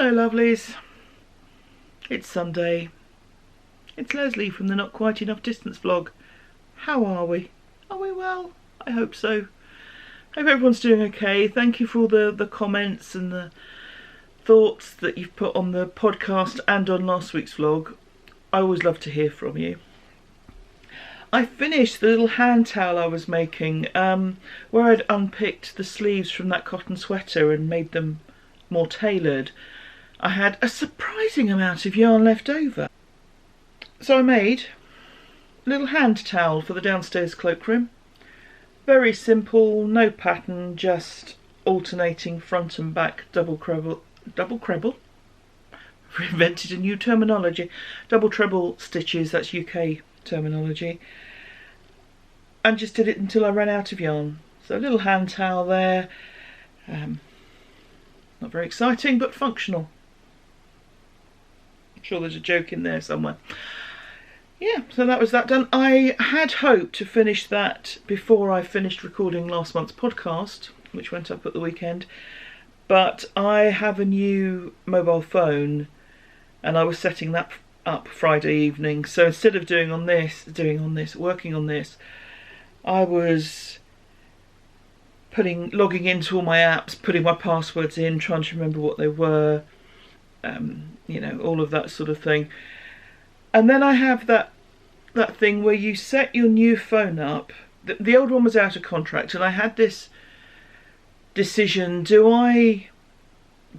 Hello lovelies, it's Sunday. It's Lesley from the Not Quite Enough Distance vlog. How are we? Are we well? I hope so. Hope everyone's doing okay. Thank you for all the comments and the thoughts that you've put on the podcast and on last week's vlog. I always love to hear from you. I finished the little hand towel I was making where I'd unpicked the sleeves from that cotton sweater and made them more tailored. I had a surprising amount of yarn left over. So I made a little hand towel for the downstairs cloakroom. Very simple, no pattern, just alternating front and back double treble. I've invented a new terminology. Double treble stitches, that's UK terminology. And just did it until I ran out of yarn. So a little hand towel there. Not very exciting, but functional. I'm sure there's a joke in there somewhere. Yeah, so that was that done. I had hoped to finish that before I finished recording last month's podcast, which went up at the weekend. But I have a new mobile phone and I was setting that up Friday evening. So instead of working on this, I was logging into all my apps, putting my passwords in, trying to remember what they were, all of that sort of thing. And then I have that thing where you set your new phone up. The old one was out of contract, and I had this decision: do I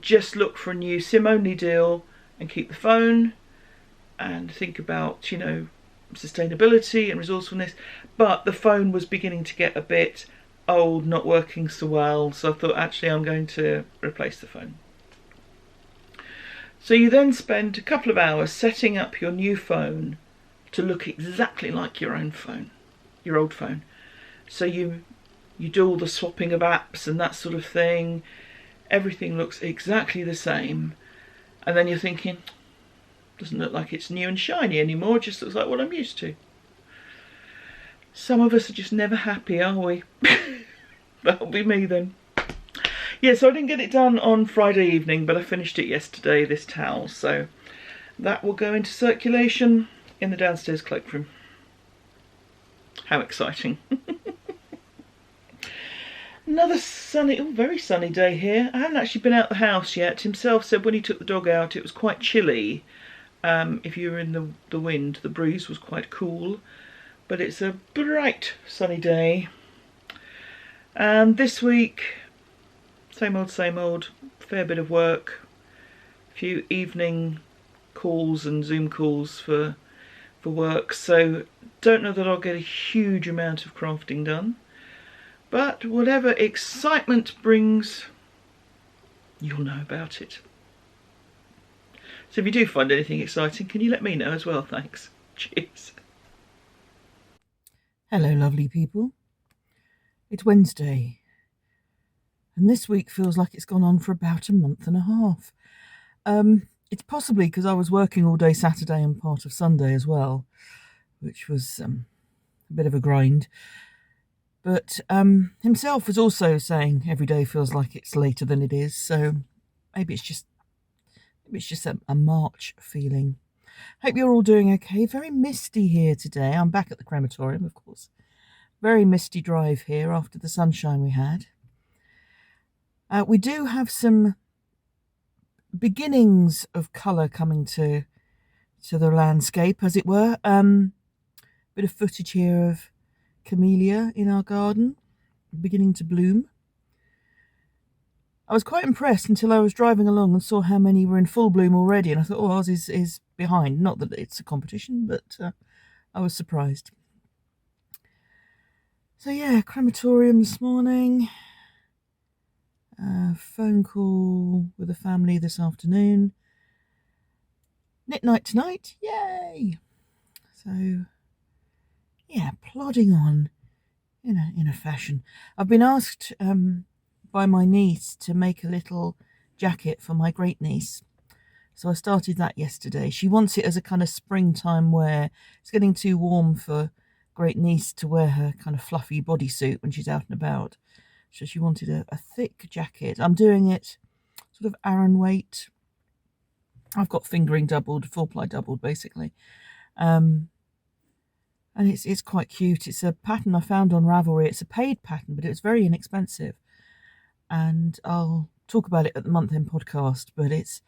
just look for a new SIM-only deal and keep the phone and think about, sustainability and resourcefulness? But the phone was beginning to get a bit old, not working so well, so I thought, actually, I'm going to replace the phone. So you then spend a couple of hours setting up your new phone to look exactly like your own phone, your old phone. So you do all the swapping of apps and that sort of thing. Everything looks exactly the same. And then you're thinking, doesn't look like it's new and shiny anymore, it just looks like what I'm used to. Some of us are just never happy, are we? That'll be me then. Yeah, so I didn't get it done on Friday evening, but I finished it yesterday, this towel. So that will go into circulation in the downstairs cloakroom. How exciting. Another very sunny day here. I haven't actually been out the house yet. Himself said when he took the dog out it was quite chilly. If you were in the wind, the breeze was quite cool. But it's a bright sunny day. And this week, same old, fair bit of work. A few evening calls and Zoom calls for work. So don't know that I'll get a huge amount of crafting done. But whatever excitement brings, you'll know about it. So if you do find anything exciting, can you let me know as well? Thanks. Cheers. Hello, lovely people. It's Wednesday, and this week feels like it's gone on for about a month and a half. It's possibly because I was working all day Saturday and part of Sunday as well, which was a bit of a grind. But himself was also saying every day feels like it's later than it is, so maybe it's just a March feeling. Hope you're all doing okay. Very misty here today. I'm back at the crematorium, of course. Very misty drive here after the sunshine we had. We do have some beginnings of colour coming to the landscape, as it were. Bit of footage here of camellia in our garden, beginning to bloom. I was quite impressed until I was driving along and saw how many were in full bloom already, and I thought, oh, ours is behind. Not that it's a competition, but I was surprised. So yeah, crematorium this morning. Phone call with the family this afternoon. Knit night tonight, yay! So yeah, plodding on in a fashion. I've been asked by my niece to make a little jacket for my great niece. So I started that yesterday. She wants it as a kind of springtime wear. It's getting too warm for great niece to wear her kind of fluffy bodysuit when she's out and about. So she wanted a thick jacket. I'm doing it sort of Aran weight, I've got fingering doubled, 4-ply doubled, basically. And it's quite cute. It's a pattern I found on Ravelry. It's a paid pattern, but it's very inexpensive. And I'll talk about it at the month-end podcast. But it's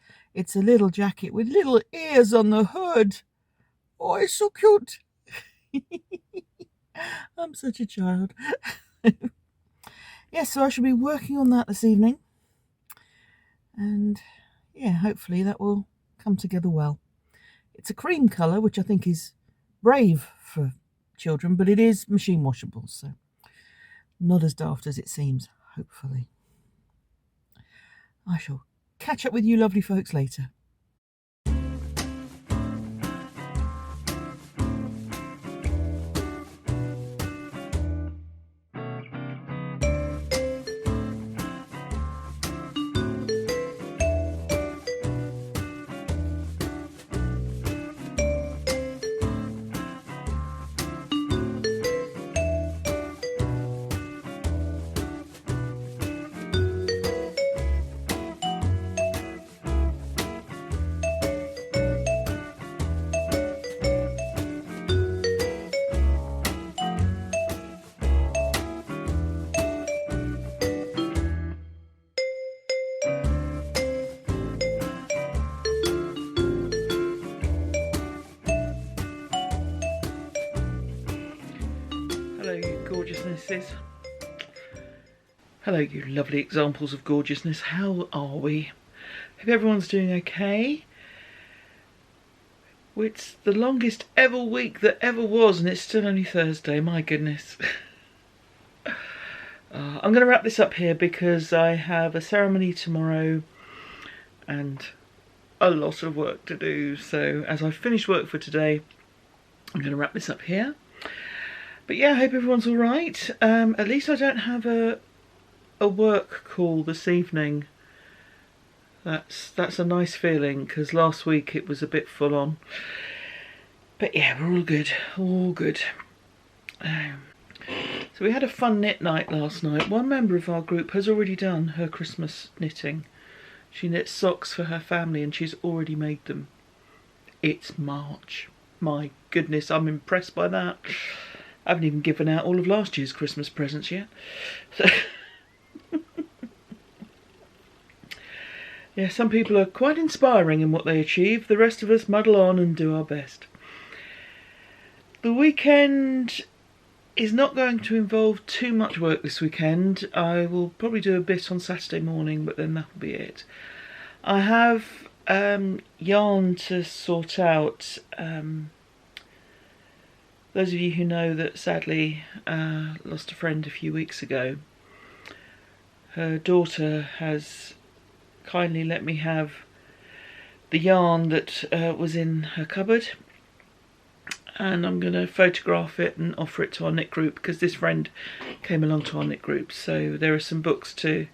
a little jacket with little ears on the hood. Oh, it's so cute. I'm such a child. Yes, so I shall be working on that this evening. And yeah, hopefully that will come together well. It's a cream colour, which I think is brave for children, but it is machine washable, so not as daft as it seems, hopefully. I shall catch up with you lovely folks later. Hello, you gorgeousnesses. Hello, you lovely examples of gorgeousness. How are we? Hope everyone's doing okay. It's the longest ever week that ever was, and it's still only Thursday. My goodness. I'm going to wrap this up here because I have a ceremony tomorrow and a lot of work to do. So as I finish work for today, I'm going to wrap this up here. But yeah, I hope everyone's all right. At least I don't have a work call this evening. That's a nice feeling, because last week it was a bit full on. But yeah, we're all good, all good. So we had a fun knit night last night. One member of our group has already done her Christmas knitting. She knits socks for her family and she's already made them. It's March. My goodness, I'm impressed by that. I haven't even given out all of last year's Christmas presents yet. So yeah, some people are quite inspiring in what they achieve. The rest of us muddle on and do our best. The weekend is not going to involve too much work this weekend. I will probably do a bit on Saturday morning, but then that'll be it. I have yarn to sort out. Those of you who know that sadly lost a friend a few weeks ago, her daughter has kindly let me have the yarn that was in her cupboard, and I'm going to photograph it and offer it to our knit group, because this friend came along to our knit group. So there are some books to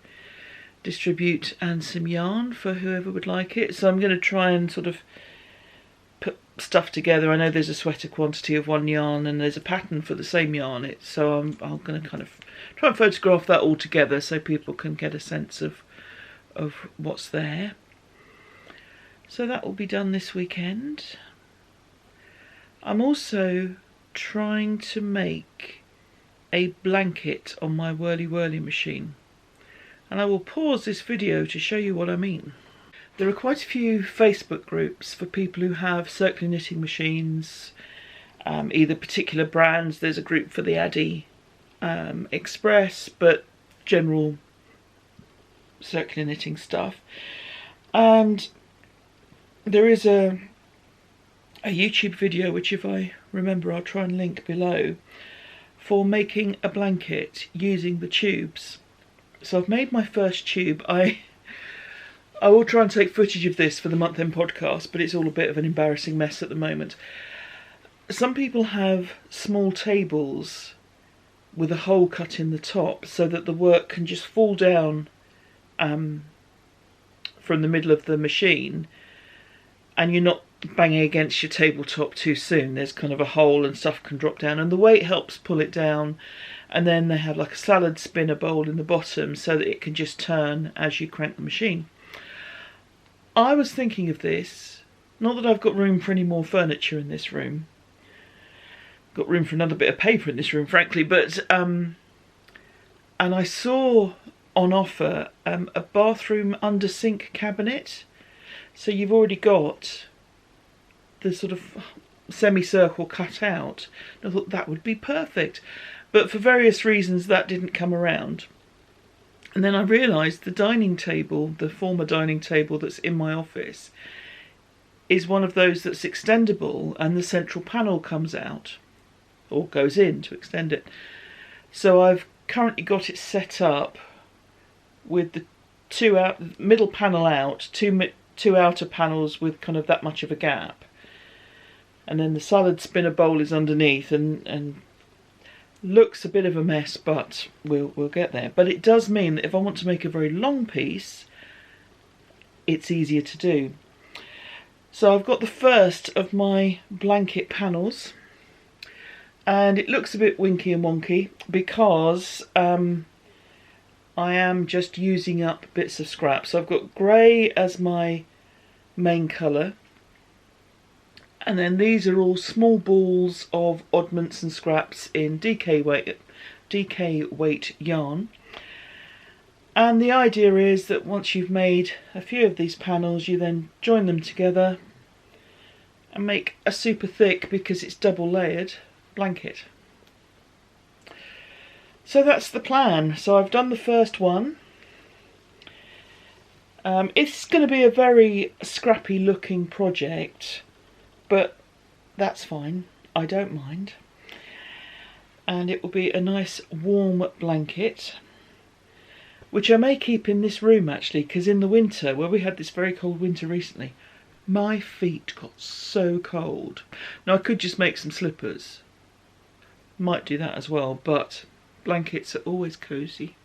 distribute and some yarn for whoever would like it. So I'm going to try and sort of put stuff together. I know there's a sweater quantity of one yarn and there's a pattern for the same yarn. So I'm going to kind of try and photograph that all together so people can get a sense of what's there. So that will be done this weekend. I'm also trying to make a blanket on my whirly whirly machine, and I will pause this video to show you what I mean. There are quite a few Facebook groups for people who have circular knitting machines, either particular brands. There's a group for the Addy Express, but general circular knitting stuff. And there is a YouTube video, which if I remember I'll try and link below, for making a blanket using the tubes. So I've made my first tube. I will try and take footage of this for the month-end podcast, but it's all a bit of an embarrassing mess at the moment. Some people have small tables with a hole cut in the top so that the work can just fall down from the middle of the machine, and you're not banging against your tabletop too soon. There's kind of a hole and stuff can drop down, and the weight helps pull it down. And then they have like a salad spinner bowl in the bottom so that it can just turn as you crank the machine. I was thinking of this, not that I've got room for any more furniture in this room. Got room for another bit of paper in this room, frankly, but and I saw on offer a bathroom under sink cabinet. So you've already got the sort of semicircle cut out. I thought that would be perfect, but for various reasons that didn't come around. And then I realised the dining table, the former dining table that's in my office, is one of those that's extendable, and the central panel comes out or goes in to extend it. So I've currently got it set up with the middle panel out, two outer panels with kind of that much of a gap, and then the salad spinner bowl is underneath, and looks a bit of a mess, but we'll get there. But it does mean that if I want to make a very long piece, it's easier to do. So I've got the first of my blanket panels, and it looks a bit winky and wonky because I am just using up bits of scrap. So I've got grey as my main colour, and then these are all small balls of oddments and scraps in DK weight yarn. And the idea is that once you've made a few of these panels, you then join them together and make a super thick, because it's double layered, blanket. So that's the plan. So I've done the first one. It's going to be a very scrappy looking project, but that's fine. I don't mind. And it will be a nice warm blanket, which I may keep in this room actually, because in the winter, where we had this very cold winter recently, my feet got so cold. Now I could just make some slippers. Might do that as well, but blankets are always cosy.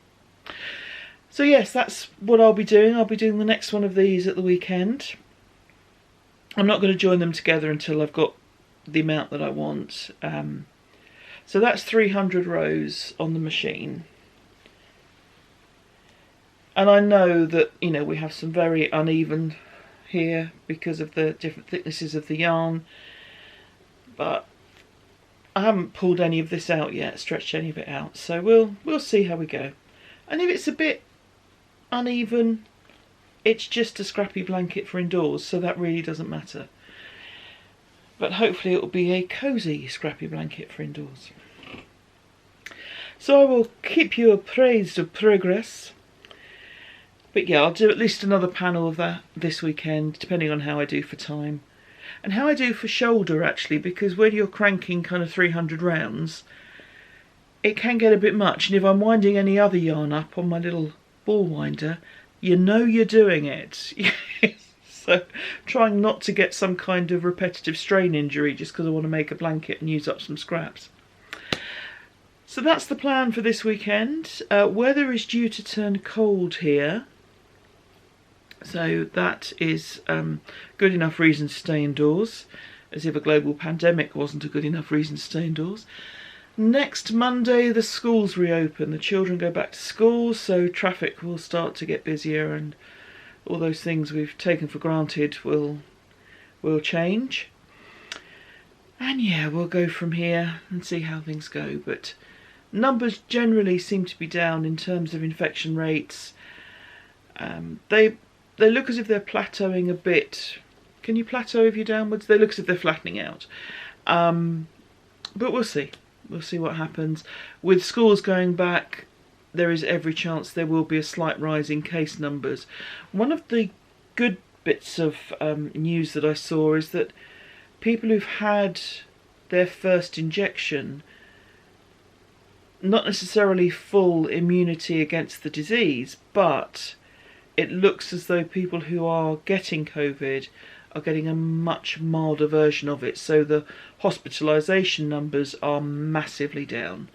So yes, that's what I'll be doing. I'll be doing the next one of these at the weekend. I'm not going to join them together until I've got the amount that I want. So that's 300 rows on the machine. And I know that, you know, we have some very uneven here because of the different thicknesses of the yarn, but I haven't pulled any of this out yet, stretched any of it out, so we'll see how we go. And if it's a bit uneven, it's just a scrappy blanket for indoors, so that really doesn't matter. But hopefully it will be a cosy scrappy blanket for indoors. So I will keep you appraised of progress. But yeah, I'll do at least another panel of that this weekend, depending on how I do for time. And how I do for shoulder, actually, because when you're cranking kind of 300 rounds, it can get a bit much. And if I'm winding any other yarn up on my little ball winder, you know you're doing it. So trying not to get some kind of repetitive strain injury just because I want to make a blanket and use up some scraps. So that's the plan for this weekend. Weather is due to turn cold here. So that is good enough reason to stay indoors, as if a global pandemic wasn't a good enough reason to stay indoors. Next Monday the schools reopen, the children go back to school, so traffic will start to get busier and all those things we've taken for granted will change. And yeah, we'll go from here and see how things go, but numbers generally seem to be down in terms of infection rates. They look as if they're plateauing a bit. Can you plateau if you're downwards? They look as if they're flattening out. But we'll see. We'll see what happens. With schools going back, there is every chance there will be a slight rise in case numbers. One of the good bits of news that I saw is that people who've had their first injection, not necessarily full immunity against the disease, but it looks as though people who are getting COVID are getting a much milder version of it, so the hospitalisation numbers are massively down.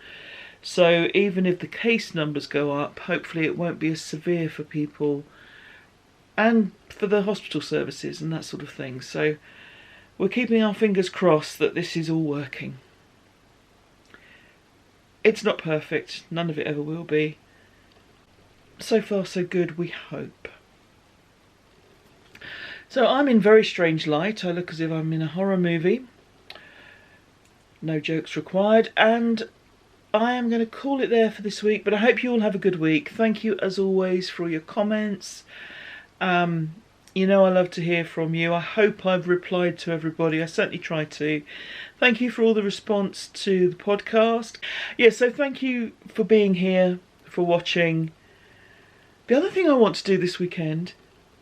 So even if the case numbers go up, hopefully it won't be as severe for people and for the hospital services and that sort of thing. So we're keeping our fingers crossed that this is all working. It's not perfect, none of it ever will be. So far so good, we hope. So I'm in very strange light. I look as if I'm in a horror movie. No jokes required. And I am going to call it there for this week, but I hope you all have a good week. Thank you as always for all your comments. You know I love to hear from you. I hope I've replied to everybody. I certainly try to. Thank you for all the response to the podcast. Yeah, so thank you for being here, for watching. The other thing I want to do this weekend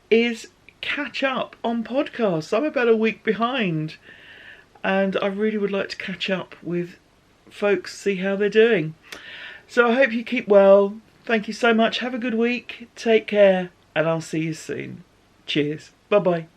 is catch up on podcasts. I'm about a week behind, and I really would like to catch up with folks, see how they're doing. So I hope you keep well. Thank you so much. Have a good week. Take care, and I'll see you soon. Cheers. Bye-bye.